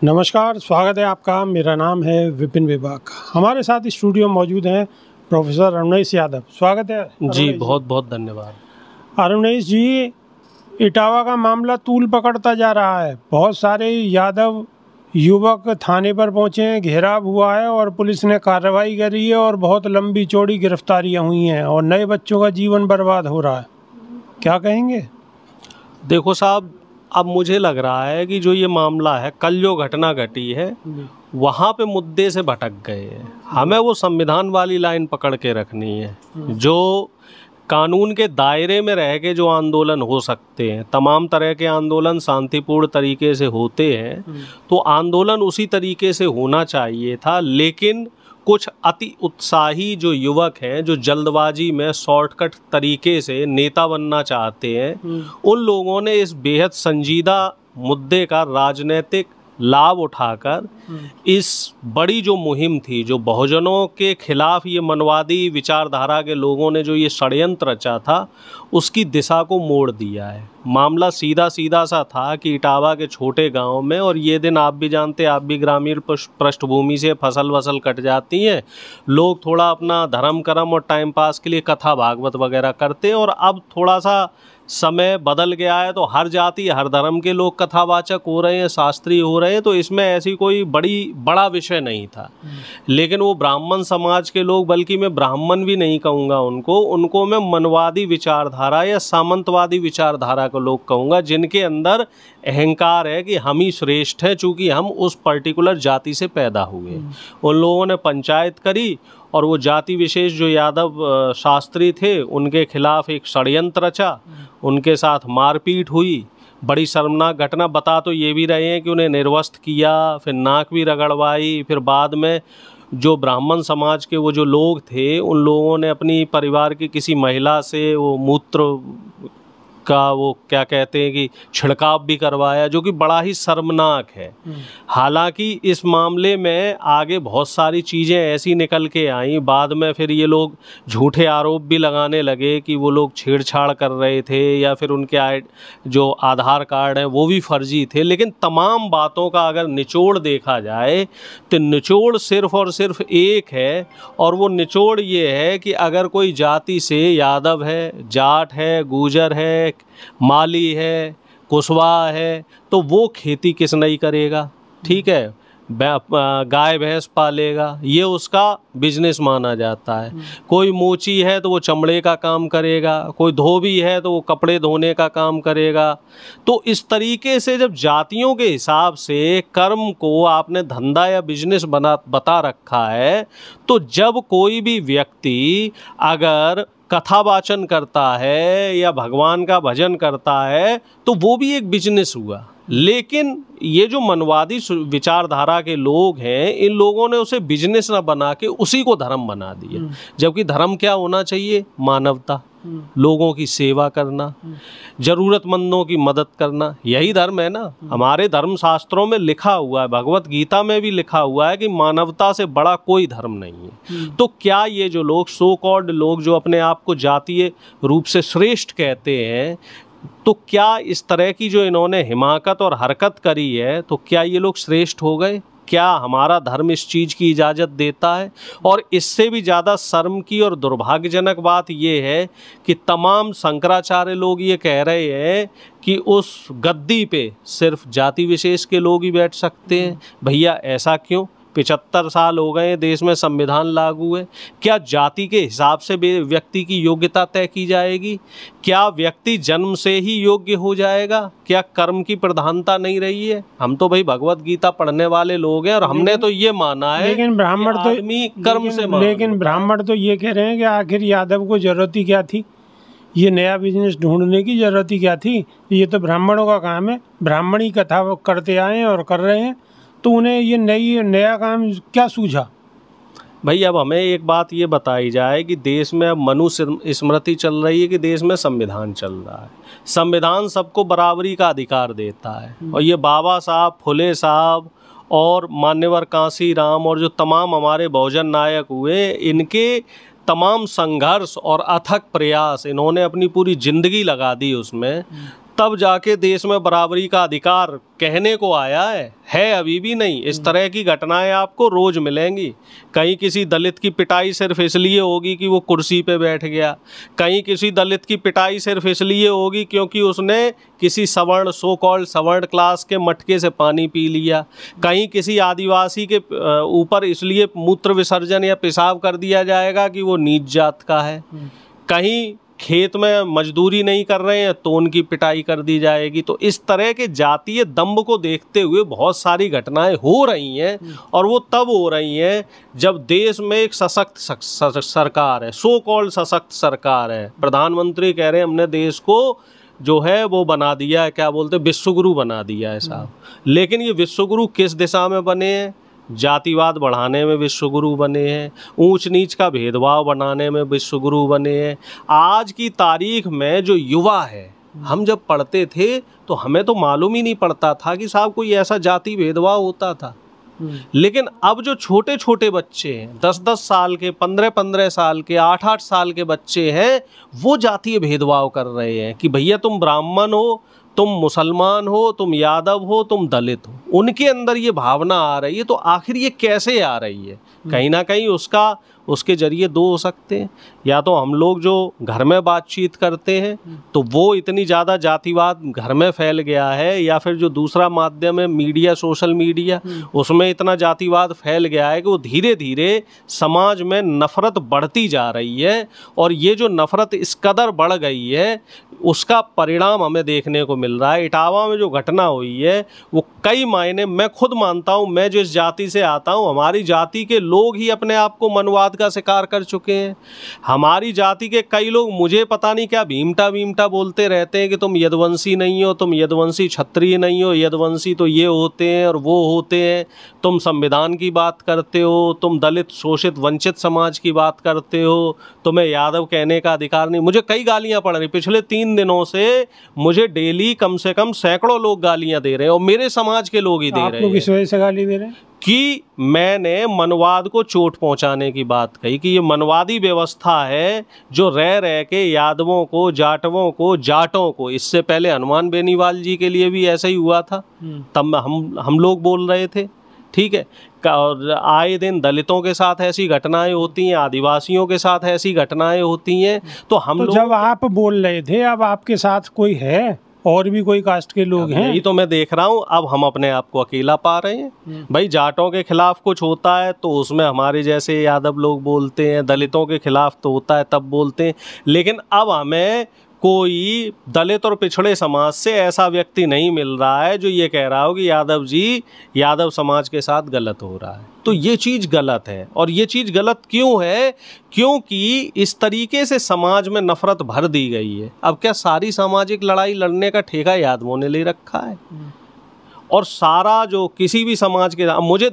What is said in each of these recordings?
नमस्कार, स्वागत है आपका। मेरा नाम है विपिन विभाग। हमारे साथ स्टूडियो मौजूद हैं प्रोफेसर अरुणेश यादव। स्वागत है जी, बहुत बहुत धन्यवाद। अरुणेश जी, इटावा का मामला तूल पकड़ता जा रहा है। बहुत सारे यादव युवक थाने पर पहुंचे हैं, घेराव हुआ है और पुलिस ने कार्रवाई करी है और बहुत लंबी चौड़ी गिरफ्तारियां हुई हैं और नए बच्चों का जीवन बर्बाद हो रहा है। क्या कहेंगे? देखो साहब, अब मुझे लग रहा है कि जो ये मामला है, कल जो घटना घटी है वहाँ पे मुद्दे से भटक गए हैं। हमें वो संविधान वाली लाइन पकड़ के रखनी है, जो कानून के दायरे में रह के जो आंदोलन हो सकते हैं। तमाम तरह के आंदोलन शांतिपूर्ण तरीके से होते हैं, तो आंदोलन उसी तरीके से होना चाहिए था। लेकिन कुछ अति उत्साही जो युवक हैं, जो जल्दबाजी में शॉर्टकट तरीके से नेता बनना चाहते हैं, उन लोगों ने इस बेहद संजीदा मुद्दे का राजनीतिक लाभ उठाकर इस बड़ी जो मुहिम थी, जो बहुजनों के खिलाफ ये मनवादी विचारधारा के लोगों ने जो ये षड्यंत्र रचा था, उसकी दिशा को मोड़ दिया है। मामला सीधा सीधा सा था कि इटावा के छोटे गांव में, और ये दिन आप भी जानते, आप भी ग्रामीण पृष्ठभूमि से फसल वसल कट जाती हैं, लोग थोड़ा अपना धर्म कर्म और टाइम पास के लिए कथा भागवत वगैरह करते हैं। और अब थोड़ा सा समय बदल गया है, तो हर जाति हर धर्म के लोग कथावाचक हो रहे हैं, शास्त्री हो रहे हैं, तो इसमें ऐसी कोई बड़ा विषय नहीं था। लेकिन वो ब्राह्मण समाज के लोग, बल्कि मैं ब्राह्मण भी नहीं कहूँगा उनको मैं मनवादी विचारधारा या सामंतवादी विचारधारा को लोग कहूँगा, जिनके अंदर अहंकार है कि हम ही श्रेष्ठ हैं चूँकि हम उस पर्टिकुलर जाति से पैदा हुए। उन लोगों ने पंचायत करी और वो जाति विशेष जो यादव शास्त्री थे, उनके खिलाफ एक षड्यंत्र रचा, उनके साथ मारपीट हुई। बड़ी शर्मनाक घटना। बता तो ये भी रहे हैं कि उन्हें निर्वस्त्र किया, फिर नाक भी रगड़वाई, फिर बाद में जो ब्राह्मण समाज के वो जो लोग थे, उन लोगों ने अपनी परिवार की किसी महिला से वो मूत्र का वो क्या कहते हैं कि छिड़काव भी करवाया, जो कि बड़ा ही शर्मनाक है। हालांकि इस मामले में आगे बहुत सारी चीज़ें ऐसी निकल के आईं, बाद में फिर ये लोग झूठे आरोप भी लगाने लगे कि वो लोग छेड़छाड़ कर रहे थे या फिर उनके जो आधार कार्ड हैं वो भी फर्जी थे। लेकिन तमाम बातों का अगर निचोड़ देखा जाए तो निचोड़ सिर्फ और सिर्फ एक है, और वो निचोड़ ये है कि अगर कोई जाति से यादव है, जाट है, गुर्जर है, माली है, कुशवाहा है, तो वो खेती किस नहीं करेगा? ठीक है, गाय भैंस पालेगा, ये उसका बिजनेस माना जाता है। कोई मोची है तो वो चमड़े का काम करेगा, कोई धोबी है तो वो कपड़े धोने का काम करेगा। तो इस तरीके से जब जातियों के हिसाब से कर्म को आपने धंधा या बिजनेस बता रखा है, तो जब कोई भी व्यक्ति अगर कथावाचन करता है या भगवान का भजन करता है तो वो भी एक बिजनेस हुआ। लेकिन ये जो मनवादी विचारधारा के लोग हैं, इन लोगों ने उसे बिजनेस ना बना के उसी को धर्म बना दिया। जबकि धर्म क्या होना चाहिए? मानवता, लोगों की सेवा करना, जरूरतमंदों की मदद करना, यही धर्म है ना। हमारे धर्म शास्त्रों में लिखा हुआ है, भगवत गीता में भी लिखा हुआ है कि मानवता से बड़ा कोई धर्म नहीं है। तो क्या ये जो लोग, सो कॉल्ड लोग, जो अपने आप को जातीय रूप से श्रेष्ठ कहते हैं, तो क्या इस तरह की जो इन्होंने हिमाकत और हरकत करी है, तो क्या ये लोग श्रेष्ठ हो गए? क्या हमारा धर्म इस चीज़ की इजाज़त देता है? और इससे भी ज़्यादा शर्म की और दुर्भाग्यजनक बात ये है कि तमाम शंकराचार्य लोग ये कह रहे हैं कि उस गद्दी पे सिर्फ जाति विशेष के लोग ही बैठ सकते हैं। भैया ऐसा क्यों? 75 साल हो गए देश में संविधान लागू है। क्या जाति के हिसाब से व्यक्ति की योग्यता तय की जाएगी? क्या व्यक्ति जन्म से ही योग्य हो जाएगा? क्या कर्म की प्रधानता नहीं रही है? हम तो भाई भगवत गीता पढ़ने वाले लोग हैं और हमने तो ये माना है, लेकिन ब्राह्मण तो आदमी कर्म से मान। लेकिन ब्राह्मण तो ये कह रहे हैं कि आखिर यादव को जरूरत ही क्या थी? ये नया बिजनेस ढूंढने की जरूरत ही क्या थी? ये तो ब्राह्मणों का काम है, ब्राह्मण ही कथा करते आए और कर रहे हैं, तो उन्हें ये नया काम क्या सूझा? भाई अब हमें एक बात ये बताई जाए कि देश में अब मनुस्मृति स्मृति चल रही है कि देश में संविधान चल रहा है। संविधान सबको बराबरी का अधिकार देता है, और ये बाबा साहब, फुले साहब और मान्यवर कांसी राम और जो तमाम हमारे बहुजन नायक हुए, इनके तमाम संघर्ष और अथक प्रयास, इन्होंने अपनी पूरी जिंदगी लगा दी उसमें, तब जाके देश में बराबरी का अधिकार कहने को आया है अभी भी नहीं। इस तरह की घटनाएं आपको रोज मिलेंगी। कहीं किसी दलित की पिटाई सिर्फ इसलिए होगी कि वो कुर्सी पे बैठ गया, कहीं किसी दलित की पिटाई सिर्फ इसलिए होगी क्योंकि उसने किसी सवर्ण सो कॉल्ड सवर्ण क्लास के मटके से पानी पी लिया, कहीं किसी आदिवासी के ऊपर इसलिए मूत्र विसर्जन या पेशाब कर दिया जाएगा कि वो नीच जात का है, कहीं खेत में मजदूरी नहीं कर रहे हैं तो उनकी पिटाई कर दी जाएगी। तो इस तरह के जातीय दंभ को देखते हुए बहुत सारी घटनाएं हो रही हैं, और वो तब हो रही हैं जब देश में एक सशक्त सरकार है, सो कॉल्ड सशक्त सरकार है। प्रधानमंत्री कह रहे हैं हमने देश को जो है वो बना दिया है, क्या बोलते हैं, विश्वगुरु बना दिया है साहब। लेकिन ये विश्वगुरु किस दिशा में बने हैं? जातिवाद बढ़ाने में विश्वगुरु बने हैं, ऊंच नीच का भेदभाव बनाने में विश्वगुरु बने हैं। आज की तारीख में जो युवा है, हम जब पढ़ते थे तो हमें तो मालूम ही नहीं पड़ता था कि साहब कोई ऐसा जाति भेदभाव होता था। लेकिन अब जो छोटे छोटे बच्चे हैं, 10-10 साल के, 15-15 साल के, 8-8 साल के बच्चे हैं, वो जातीय भेदभाव कर रहे हैं कि भैया तुम ब्राह्मण हो, तुम मुसलमान हो, तुम यादव हो, तुम दलित हो। उनके अंदर ये भावना आ रही है। तो आखिर ये कैसे आ रही है? कहीं ना कहीं उसके जरिए दो हो सकते हैं। या तो हम लोग जो घर में बातचीत करते हैं तो वो इतनी ज़्यादा जातिवाद घर में फैल गया है, या फिर जो दूसरा माध्यम है मीडिया, सोशल मीडिया, उसमें इतना जातिवाद फैल गया है कि वो धीरे धीरे समाज में नफ़रत बढ़ती जा रही है। और ये जो नफ़रत इस कदर बढ़ गई है उसका परिणाम हमें देखने को मिल रहा है। इटावा में जो घटना हुई है वो कई मायने, मैं खुद मानता हूँ, मैं जिस जाति से आता हूँ, हमारी जाति के लोग ही अपने आप को मनवाद का शिकार कर चुके हैं। हमारी जाति के कई लोग मुझे पता नहीं क्या भीमटा बोलते रहते हैं कि तुम यदुवंशी नहीं हो, तुम यदुवंशी क्षत्रिय नहीं हो, यदुवंशी तो ये होते हैं और वो होते हैं, तुम संविधान की बात करते हो, तुम दलित शोषित वंचित समाज की बात करते हो, तुम्हें यादव कहने का अधिकार नहीं। मुझे कई गालियां पड़ रही, पिछले 3 दिनों से मुझे डेली कम से कम सैकड़ों लोग गालियां दे रहे हैं, और मेरे समाज के लोग ही दे रहे हैं। किस वजह से गाली दे रहे हैं? कि मैंने मनवाद को चोट पहुंचाने की बात कही कि ये मनवादी व्यवस्था है जो रह रह के यादवों को, जाटवों को, जाटों को, इससे पहले हनुमान बेनीवाल जी के लिए भी ऐसा ही हुआ था, तब हम लोग बोल रहे थे, ठीक है। और आए दिन दलितों के साथ ऐसी घटनाएं होती हैं, आदिवासियों के साथ ऐसी घटनाएं होती हैं। तो हम लोग, जब आप बोल रहे थे, अब आपके साथ कोई है और भी कोई कास्ट के लोग हैं? यही तो मैं देख रहा हूँ, अब हम अपने आप को अकेला पा रहे हैं। भाई जाटों के खिलाफ कुछ होता है तो उसमें हमारे जैसे यादव लोग बोलते हैं, दलितों के खिलाफ तो होता है तब बोलते हैं। लेकिन अब हमें कोई दलित और पिछड़े समाज से ऐसा व्यक्ति नहीं मिल रहा है जो ये कह रहा हो कि यादव जी यादव समाज के साथ गलत हो रहा है। तो ये चीज़ गलत है। और ये चीज़ गलत क्यों है? क्योंकि इस तरीके से समाज में नफरत भर दी गई है। अब क्या सारी सामाजिक लड़ाई लड़ने का ठेका यादवों ने ले रखा है? और सारा जो किसी भी समाज के, मुझे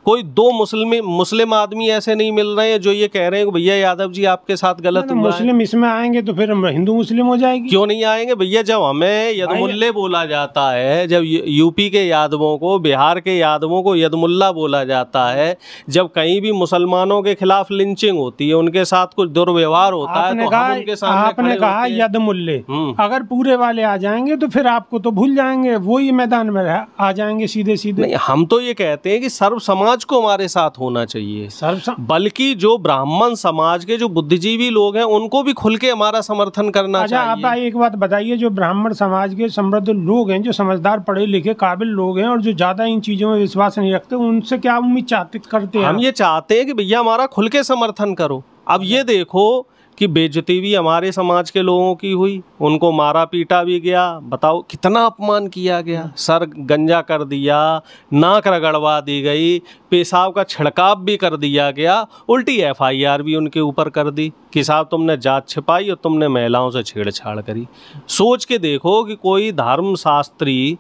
कोई 2 मुस्लिम आदमी ऐसे नहीं मिल रहे हैं जो ये कह रहे हैं कि भैया यादव जी आपके साथ गलत हुआ है। मुस्लिम इसमें आएंगे तो फिर हिंदू मुस्लिम हो जाएगी। क्यों नहीं आएंगे भैया? जब हमें यदमुल्ले बोला जाता है, जब यूपी के यादवों को, बिहार के यादवों को यदमुल्ला बोला जाता है, जब कहीं भी मुसलमानों के खिलाफ लिंचिंग होती है, उनके साथ कुछ दुर्व्यवहार होता है, तो हम उनके सामने आपने कहा यदमुल्ले, अगर पूरे वाले आ जाएंगे तो फिर आपको तो भूल जाएंगे, वही मैदान में आ जाएंगे सीधे सीधे। नहीं, हम तो ये कहते हैं कि सर्व समाज को हमारे साथ होना चाहिए, बल्कि जो ब्राह्मण समाज के जो बुद्धिजीवी लोग हैं उनको भी खुल के हमारा समर्थन करना चाहिए। आप एक बात बताइए, जो ब्राह्मण समाज के समृद्ध लोग हैं, जो समझदार पढ़े लिखे काबिल लोग हैं और जो ज्यादा इन चीजों में विश्वास नहीं रखते, उनसे क्या उम्मीद करते हैं? हम ये चाहते हैं कि भैया हमारा खुल के समर्थन करो। अब ये देखो कि बेइज्जती भी हमारे समाज के लोगों की हुई, उनको मारा पीटा भी गया। बताओ कितना अपमान किया गया, सर गंजा कर दिया, नाक रगड़वा दी गई, पेशाब का छिड़काव भी कर दिया गया, उल्टी FIR भी उनके ऊपर कर दी कि साहब तुमने जात छिपाई और तुमने महिलाओं से छेड़छाड़ करी। सोच के देखो कि कोई धर्म शास्त्री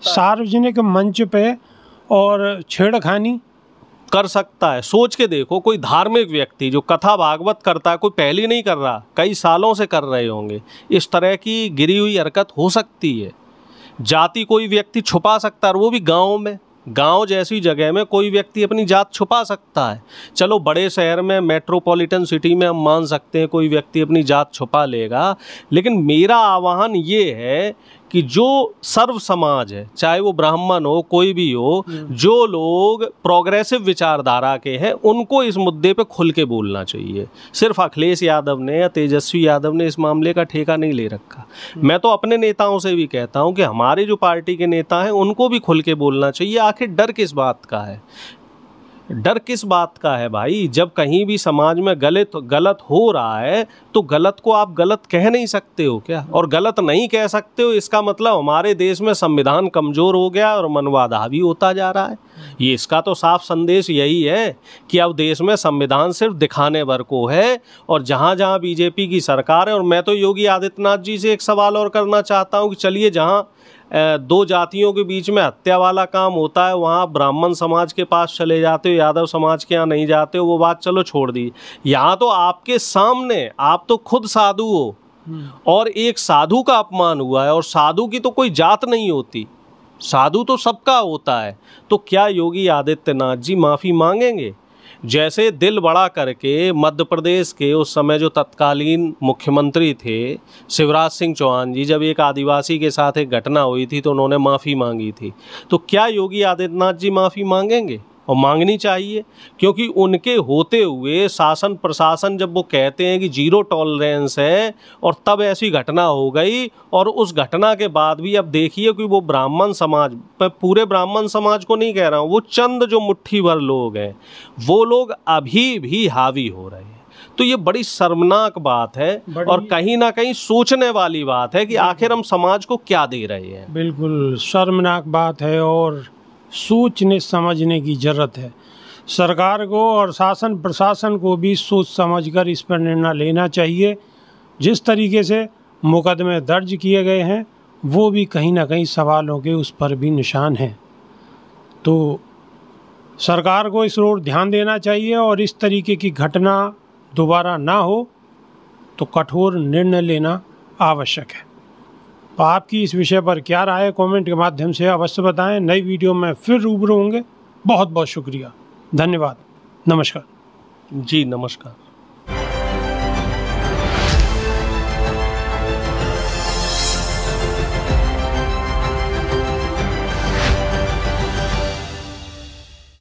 सार्वजनिक मंच पे और छेड़खानी कर सकता है। सोच के देखो, कोई धार्मिक व्यक्ति जो कथा भागवत करता है, कोई पहली नहीं कर रहा, कई सालों से कर रहे होंगे, इस तरह की गिरी हुई हरकत हो सकती है। जाति कोई व्यक्ति छुपा सकता है, वो भी गाँव में। गांव जैसी जगह में कोई व्यक्ति अपनी जात छुपा सकता है। चलो बड़े शहर में, मेट्रोपॉलिटन सिटी में हम मान सकते हैं कोई व्यक्ति अपनी जात छुपा लेगा, लेकिन मेरा आह्वान ये है कि जो सर्व समाज है, चाहे वो ब्राह्मण हो, कोई भी हो, जो लोग प्रोग्रेसिव विचारधारा के हैं, उनको इस मुद्दे पे खुल के बोलना चाहिए। सिर्फ अखिलेश यादव ने या तेजस्वी यादव ने इस मामले का ठेका नहीं ले रखा। मैं तो अपने नेताओं से भी कहता हूं कि हमारे जो पार्टी के नेता हैं उनको भी खुल के बोलना चाहिए। आखिर डर किस बात का है? डर किस बात का है भाई? जब कहीं भी समाज में गलत हो रहा है तो गलत को आप गलत कह नहीं सकते हो क्या? और गलत नहीं कह सकते हो इसका मतलब हमारे देश में संविधान कमजोर हो गया और मनवाद हावी होता जा रहा है। ये इसका तो साफ संदेश यही है कि अब देश में संविधान सिर्फ दिखाने भर को है। और जहाँ जहाँ बीजेपी की सरकार है, और मैं तो योगी आदित्यनाथ जी से एक सवाल और करना चाहता हूँ कि चलिए, जहाँ दो जातियों के बीच में हत्या वाला काम होता है वहाँ ब्राह्मण समाज के पास चले जाते हो, यादव समाज के यहाँ नहीं जाते हो, वो बात चलो छोड़ दी। यहाँ तो आपके सामने, आप तो खुद साधु हो और एक साधु का अपमान हुआ है, और साधु की तो कोई जात नहीं होती, साधु तो सबका होता है। तो क्या योगी आदित्यनाथ जी माफ़ी मांगेंगे? जैसे दिल बड़ा करके मध्य प्रदेश के उस समय जो तत्कालीन मुख्यमंत्री थे शिवराज सिंह चौहान जी, जब एक आदिवासी के साथ एक घटना हुई थी तो उन्होंने माफ़ी मांगी थी, तो क्या योगी आदित्यनाथ जी माफ़ी मांगेंगे? और मांगनी चाहिए, क्योंकि उनके होते हुए शासन प्रशासन जब वो कहते हैं कि जीरो टॉलरेंस है, और तब ऐसी घटना हो गई, और उस घटना के बाद भी अब देखिए कि वो ब्राह्मण समाज, मैं पूरे ब्राह्मण समाज को नहीं कह रहा हूँ, वो चंद जो मुट्ठी भर लोग हैं वो लोग अभी भी हावी हो रहे हैं। तो ये बड़ी शर्मनाक बात है और कहीं ना कहीं सोचने वाली बात है कि आखिर हम समाज को क्या दे रहे हैं। बिल्कुल शर्मनाक बात है और सोचने समझने की ज़रूरत है। सरकार को और शासन प्रशासन को भी सोच समझकर इस पर निर्णय लेना चाहिए। जिस तरीके से मुकदमे दर्ज किए गए हैं वो भी कहीं ना कहीं सवालों के उस पर भी निशान हैं। तो सरकार को इस ओर ध्यान देना चाहिए और इस तरीके की घटना दोबारा ना हो तो कठोर निर्णय लेना आवश्यक है। तो आपकी इस विषय पर क्या राय है, कमेंट के माध्यम से अवश्य बताएं। नई वीडियो में फिर रूबरू होंगे। बहुत बहुत शुक्रिया, धन्यवाद, नमस्कार। जी नमस्कार।